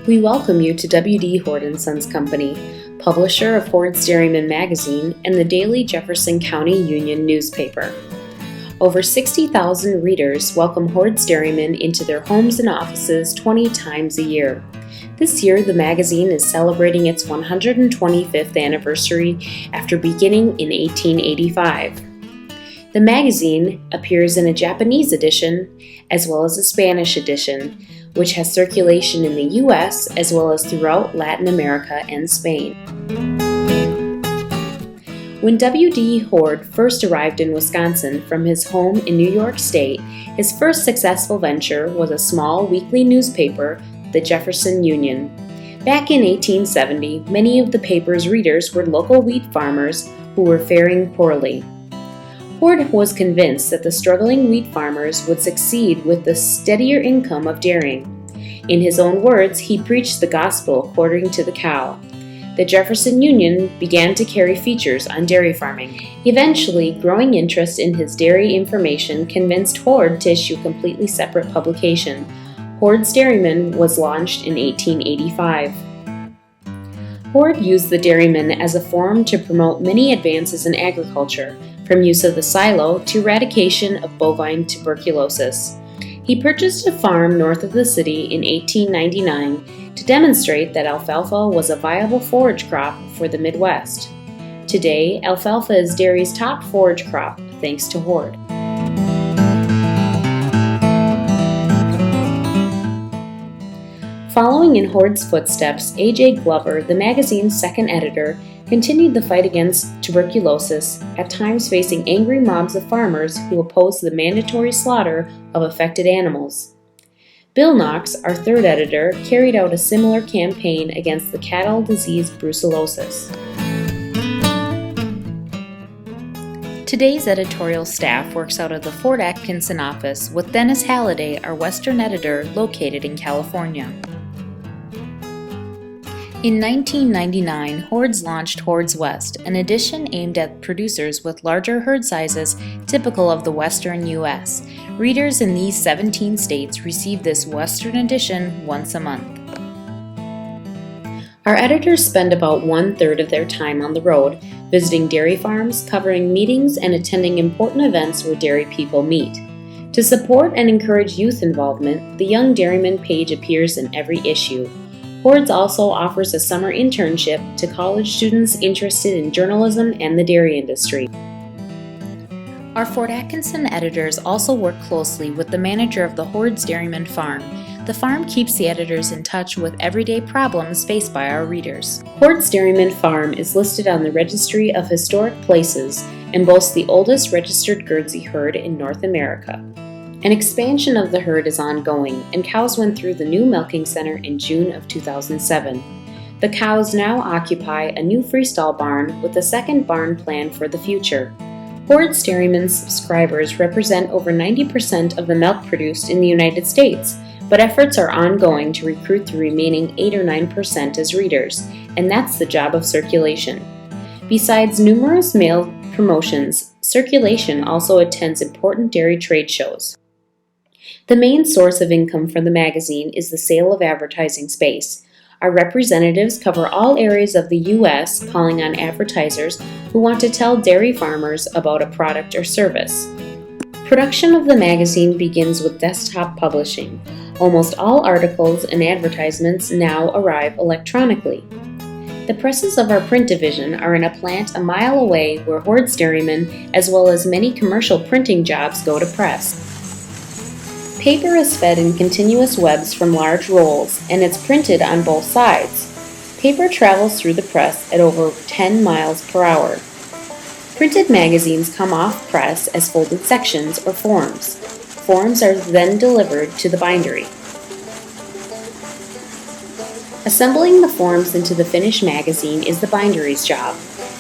We welcome you to W.D. Hoard & Sons Company, publisher of Hoard's Dairyman magazine and the daily Jefferson County Union newspaper. Over 60,000 readers welcome Hoard's Dairyman into their homes and offices 20 times a year. This year, the magazine is celebrating its 125th anniversary after beginning in 1885. The magazine appears in a Japanese edition as well as a Spanish edition, which has circulation in the U.S. as well as throughout Latin America and Spain. When W.D. Hoard first arrived in Wisconsin from his home in New York State, his first successful venture was a small weekly newspaper, the Jefferson Union. Back in 1870, many of the paper's readers were local wheat farmers who were faring poorly. Hoard was convinced that the struggling wheat farmers would succeed with the steadier income of dairying. In his own words, he preached the gospel according to the cow. The Jefferson Union began to carry features on dairy farming. Eventually, growing interest in his dairy information convinced Hoard to issue a completely separate publication. Hoard's Dairyman was launched in 1885. Hoard used the Dairyman as a forum to promote many advances in agriculture, from use of the silo to eradication of bovine tuberculosis. He purchased a farm north of the city in 1899 to demonstrate that alfalfa was a viable forage crop for the Midwest. Today, alfalfa is dairy's top forage crop, thanks to Hoard. Following in Hoard's footsteps, A.J. Glover, the magazine's second editor, continued the fight against tuberculosis, at times facing angry mobs of farmers who opposed the mandatory slaughter of affected animals. Bill Knox, our third editor, carried out a similar campaign against the cattle disease brucellosis. Today's editorial staff works out of the Fort Atkinson office, with Dennis Halliday, our Western editor, located in California. In 1999, Hoard's launched Hoard's West, an edition aimed at producers with larger herd sizes typical of the western U.S. Readers in these 17 states receive this western edition once a month. Our editors spend about 1/3 of their time on the road, visiting dairy farms, covering meetings, and attending important events where dairy people meet. To support and encourage youth involvement, the Young Dairyman page appears in every issue. Hoard's also offers a summer internship to college students interested in journalism and the dairy industry. Our Fort Atkinson editors also work closely with the manager of the Hoard's Dairyman farm. The farm keeps the editors in touch with everyday problems faced by our readers. Hoard's Dairyman farm is listed on the Registry of Historic Places and boasts the oldest registered Guernsey herd in North America. An expansion of the herd is ongoing, and cows went through the new milking center in June of 2007. The cows now occupy a new freestall barn with a second barn planned for the future. Hoard's Dairyman's subscribers represent over 90% of the milk produced in the United States, but efforts are ongoing to recruit the remaining 8 or 9% as readers, and that's the job of circulation. Besides numerous mail promotions, circulation also attends important dairy trade shows. The main source of income for the magazine is the sale of advertising space. Our representatives cover all areas of the U.S., calling on advertisers who want to tell dairy farmers about a product or service. Production of the magazine begins with desktop publishing. Almost all articles and advertisements now arrive electronically. The presses of our print division are in a plant a mile away where Hoard's Dairyman, as well as many commercial printing jobs, go to press. Paper is fed in continuous webs from large rolls, and it's printed on both sides. Paper travels through the press at over 10 miles per hour. Printed magazines come off press as folded sections or forms. Forms are then delivered to the bindery. Assembling the forms into the finished magazine is the bindery's job.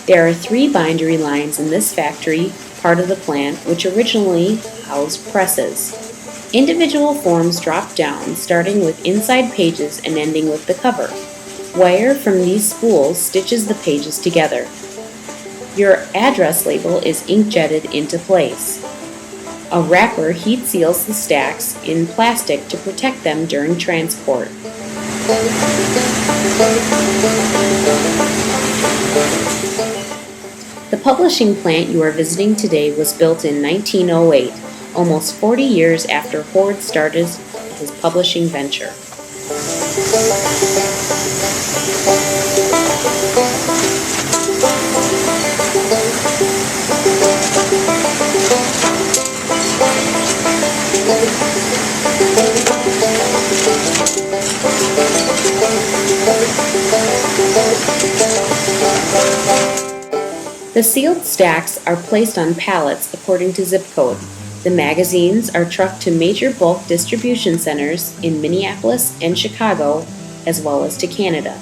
There are 3 bindery lines in this factory, part of the plant, which originally housed presses. Individual forms drop down, starting with inside pages and ending with the cover. Wire from these spools stitches the pages together. Your address label is ink-jetted into place. A wrapper heat seals the stacks in plastic to protect them during transport. The publishing plant you are visiting today was built in 1908, almost 40 years after Hoard started his publishing venture. The sealed stacks are placed on pallets according to zip code. The magazines are trucked to major bulk distribution centers in Minneapolis and Chicago, as well as to Canada.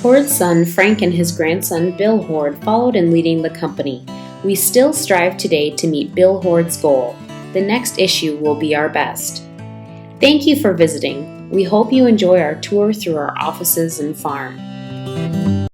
Hoard's son Frank and his grandson Bill Hoard followed in leading the company. We still strive today to meet Bill Hoard's goal. The next issue will be our best. Thank you for visiting. We hope you enjoy our tour through our offices and farm.